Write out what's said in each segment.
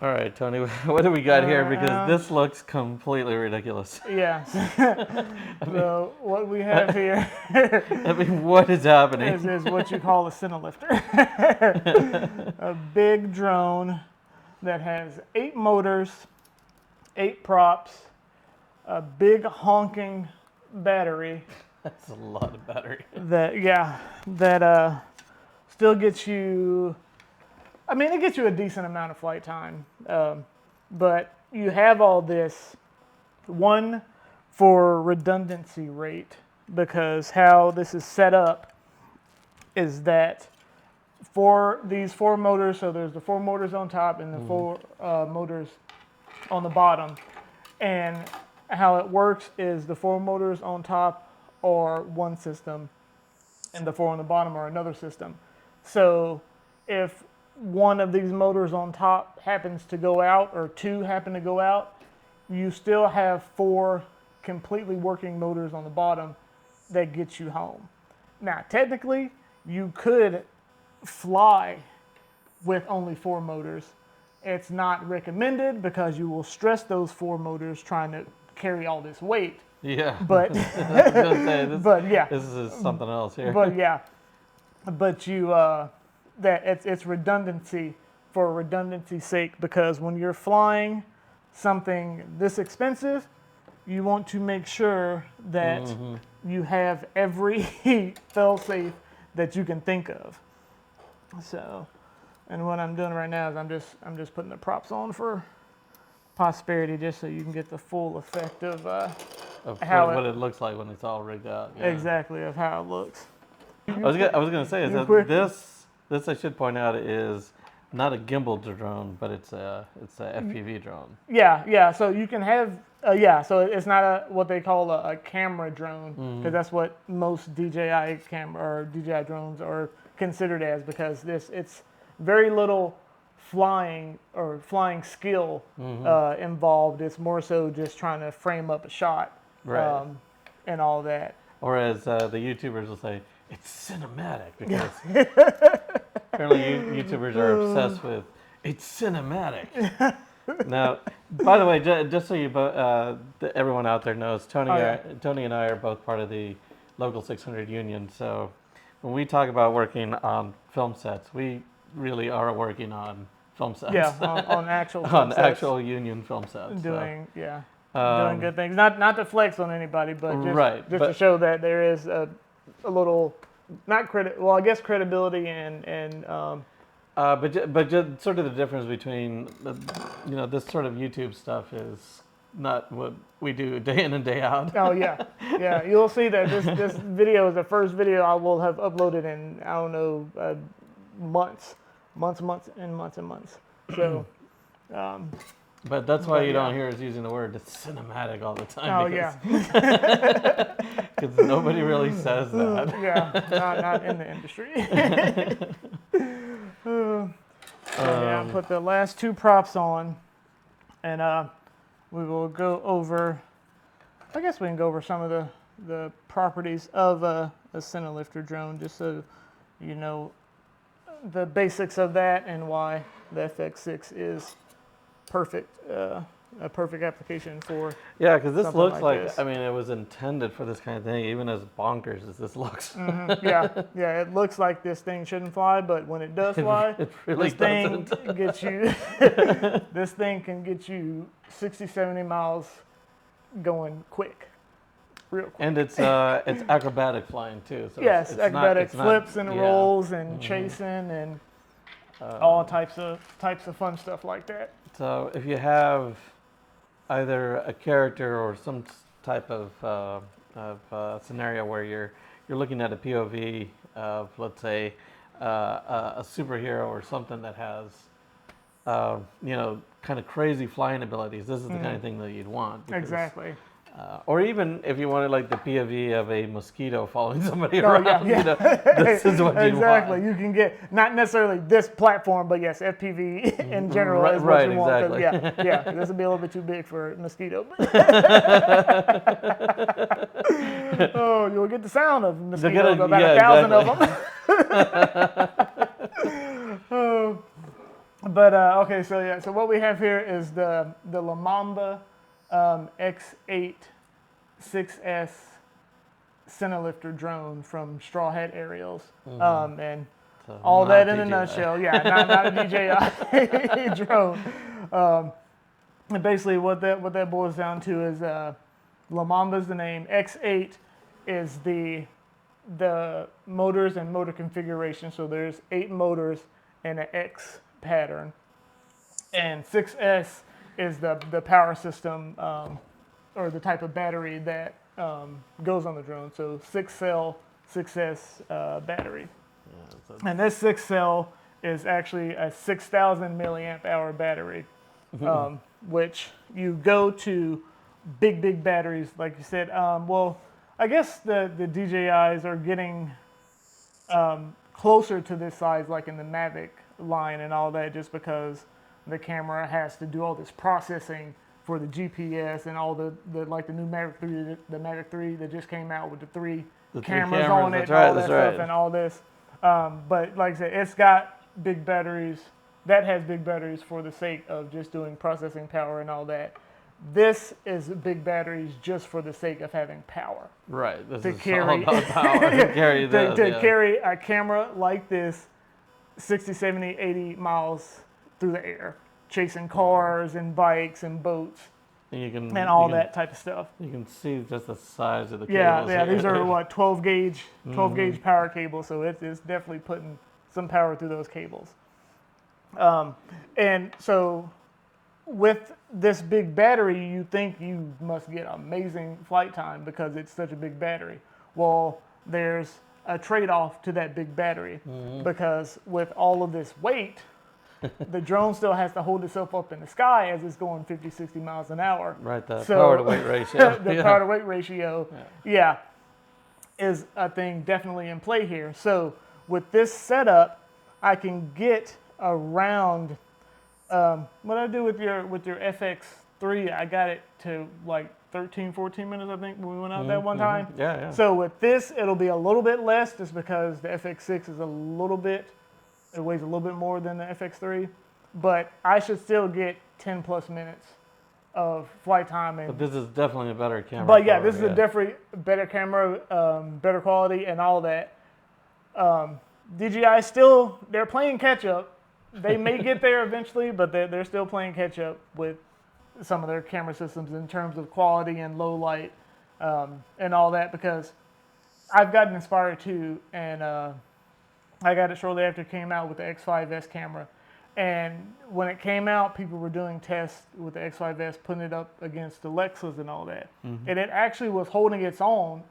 All right, Tony, what do we got here? Because this looks completely ridiculous. Yeah. So what we have here I mean, what is happening? is what you call a Cinelifter. A big drone that has 8 motors, 8 props, a big honking battery. That's a lot of battery. That still gets you. I mean, it gets you a decent amount of flight time, but you have all this, one, for redundancy rate, because how this is set up is that for these 4 motors, so there's the 4 motors on top and the 4 motors on the bottom, and how it works is the 4 motors on top are one system, and the 4 on the bottom are another system. So if one of these motors on top happens to go out, or 2 happen to go out, you still have 4 completely working motors on the bottom that get you home. Now, technically, you could fly with only 4 motors. It's not recommended because you will stress those 4 motors trying to carry all this weight. Yeah. But, I was gonna say, this is something else here. But it's redundancy for redundancy's sake, because when you're flying something this expensive, you want to make sure that you have every fail-safe that you can think of. So, and what I'm doing right now is I'm just putting the props on for posterity, just so you can get the full effect of how what it looks like when it's all rigged out. Yeah. Exactly, of how it looks. I was gonna say is that this I should point out is not a gimbal drone, but it's a FPV drone. Yeah. So you can have So it's not what they call a camera drone, because that's what most DJI DJI drones are considered as, because it's very little flying skill involved. It's more so just trying to frame up a shot, right, and all that. Or as the YouTubers will say, it's cinematic, because apparently YouTubers are obsessed with it's cinematic. Now, by the way, just so you everyone out there knows, Tony and I are both part of the local 600 union. So when we talk about working on film sets, we really are working on film sets. Yeah, on actual on actual union film sets. Doing good things. Not to flex on anybody, but just to show that there is a little, I guess credibility and but just sort of the difference between this sort of YouTube stuff is not what we do day in and day out. Oh yeah. You'll see that this video is the first video I will have uploaded in, I don't know, months. So. But that's why you don't hear us using the word cinematic all the time. Oh yeah. Because nobody really says that. Yeah, not in the industry. I put the last 2 props on, and we will go over. I guess we can go over some of the properties of a Cinelifter drone, just so you know the basics of that and why the FX6 is perfect. A perfect application for. Yeah, because this looks like this. I mean, it was intended for this kind of thing, even as bonkers as this looks. Yeah, it looks like this thing shouldn't fly, but when it does fly, it really doesn't. This thing can get you 60, 70 miles going quick, real quick. And it's acrobatic flying too. So yes, acrobatic flips and rolls and chasing and all types of fun stuff like that. So if you have either a character or some type of scenario where you're looking at a POV of, let's say, a superhero or something that has kind of crazy flying abilities, this is the kind of thing that you'd want. Because, exactly. Or even if you wanted like the POV of a mosquito following somebody around, this is what you'd exactly. want. You can get not necessarily this platform, but yes, FPV in general is what you want. Exactly. This would be a little bit too big for a mosquito. Oh, you'll get the sound of mosquitoes, about 1,000 of them. But okay, so yeah, so what we have here is the Lamamba X8 6S Cinelifter drone from Straw Hat Aerials, and So all not that in a DJI. nutshell. Yeah, not a DJI drone. And basically, what that boils down to is Lamamba is the name. X8 is the motors and motor configuration. So there's 8 motors and an X pattern, and 6S is the power system or the type of battery that goes on the drone. So 6-cell 6S battery. Yeah, so And this 6-cell is actually a 6,000 milliamp hour battery, which you go to big batteries, like you said. Well, I guess the DJIs are getting closer to this size, like in the Mavic line and all that, just because the camera has to do all this processing for the GPS and all the like the new Mavic 3, the Mavic 3 that just came out with the three cameras on it, that's and right, all that that's stuff, right. and all this. But like I said, it's got big batteries. That has big batteries for the sake of just doing processing power and all that. This is big batteries just for the sake of having power. Right. This To is all carry- about power. To carry this. To Yeah. carry a camera like this 60, 70, 80 miles through the air, chasing cars and bikes and boats And you can and all you can- that type of stuff. You can see just the size of the Yeah, cables. yeah. here. These are what 12 gauge power cables, so it's definitely putting some power through those cables. And so with this big battery, you think you must get amazing flight time because it's such a big battery. Well, there's a trade-off to that big battery because with all of this weight, the drone still has to hold itself up in the sky as it's going 50, 60 miles an hour. Right, the So- power to weight ratio. The Yeah. power to weight ratio, is a thing definitely in play here. So with this setup, I can get around. What I do with your FX3, I got it to like 13, 14 minutes, I think, when we went out that one time. Yeah, yeah. So with this, it'll be a little bit less just because the FX6 is it weighs a little bit more than the FX3, but I should still get 10 plus minutes of flight time. But this is definitely a better camera. But yeah, for it, this is a definitely better camera, better quality and all that. DJI still, they're playing catch up. They may get there eventually, but they're still playing catch up with some of their camera systems in terms of quality and low light and all that, because I've gotten inspired too, and I got it shortly after it came out with the X5S camera. And when it came out, people were doing tests with the X5S, putting it up against Alexas and all that. And it actually was holding its own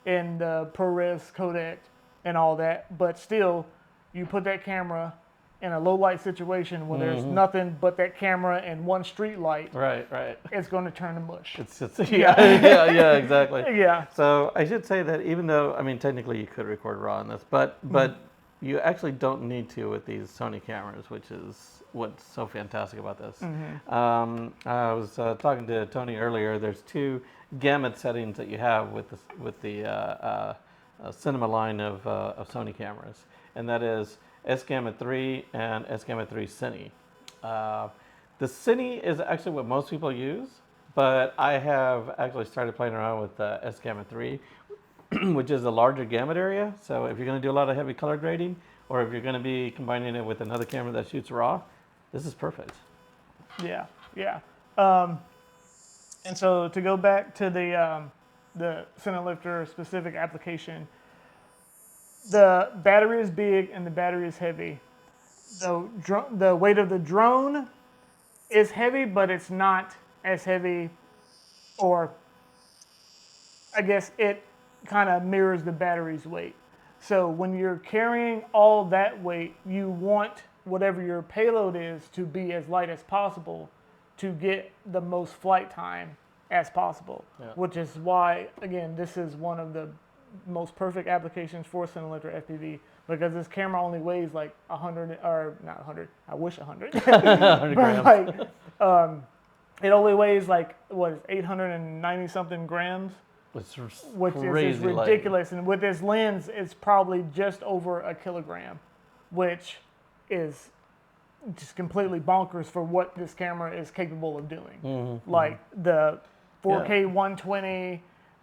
in the ProRes codec and all that. But still, you put that camera in a low light situation where there's nothing but that camera and one street light, Right. it's going to turn to mush. It's just, yeah, exactly. Yeah. So I should say that even though, I mean, technically you could record RAW in this, but you actually don't need to with these Sony cameras, which is what's so fantastic about this. I was talking to Tony earlier. There's 2 gamut settings that you have with the cinema line of Sony cameras, and that is S-Gamut 3 and S-Gamut 3 Cine. The Cine is actually what most people use, but I have actually started playing around with S-Gamut 3, which is a larger gamut area. So if you're going to do a lot of heavy color grading, or if you're going to be combining it with another camera that shoots RAW, this is perfect. Yeah. And so to go back to the Cinelifter specific application, the battery is big and the battery is heavy. The weight of the drone is heavy, but it's not as heavy, or I guess it kind of mirrors the battery's weight. So when you're carrying all that weight, you want whatever your payload is to be as light as possible to get the most flight time as possible, which is why, again, this is one of the most perfect applications for Cinelifter FPV, because this camera only weighs like 100, or not 100, I wish 100. 100 grams. Like, it only weighs like, what is 890 something grams, which is ridiculous. And with this lens, it's probably just over a kilogram, which is just completely bonkers for what this camera is capable of doing. Like the 4K 120,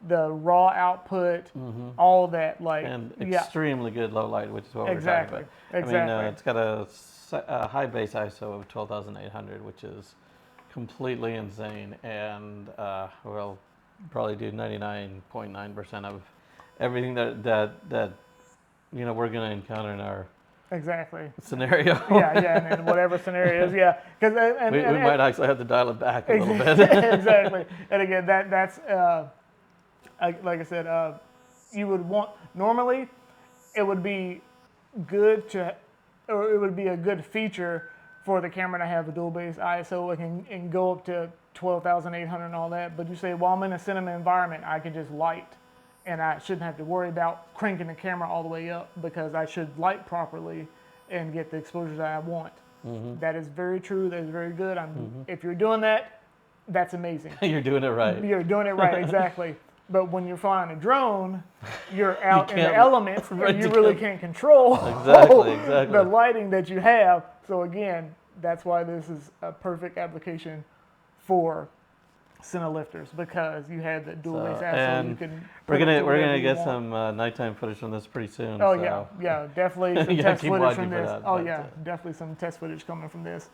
the raw output, all that. Like and extremely good low light, which is what exactly. we're talking about. I mean, Exactly. it's got a high base ISO of 12,800, which is completely insane, and will probably do 99.9% of everything that we're going to encounter in our Exactly. scenario. Yeah, and whatever scenarios, yeah, because we might actually have to dial it back a little bit. exactly. And again, that's like I said, you would want normally it would be good to, or it would be a good feature for the camera to have a dual base ISO and go up to 12,800 and all that. But you say, well, I'm in a cinema environment, I can just light, and I shouldn't have to worry about cranking the camera all the way up because I should light properly and get the exposure that I want. That is very true. That is very good. If you're doing that, that's amazing. You're doing it right. You're doing it right, exactly. But when you're flying a drone, you're out in the can't- elements right, and you you really can't- can't control Exactly. the lighting that you have. So again, that's why this is a perfect application for Cinelifters, because you have the dual base ISO. and You can We're put it to gonna whatever you get want. some nighttime footage from this pretty soon. Oh so. yeah, definitely some Yeah, test keep footage watching from for this. that, Oh but, yeah, definitely some test footage coming from this.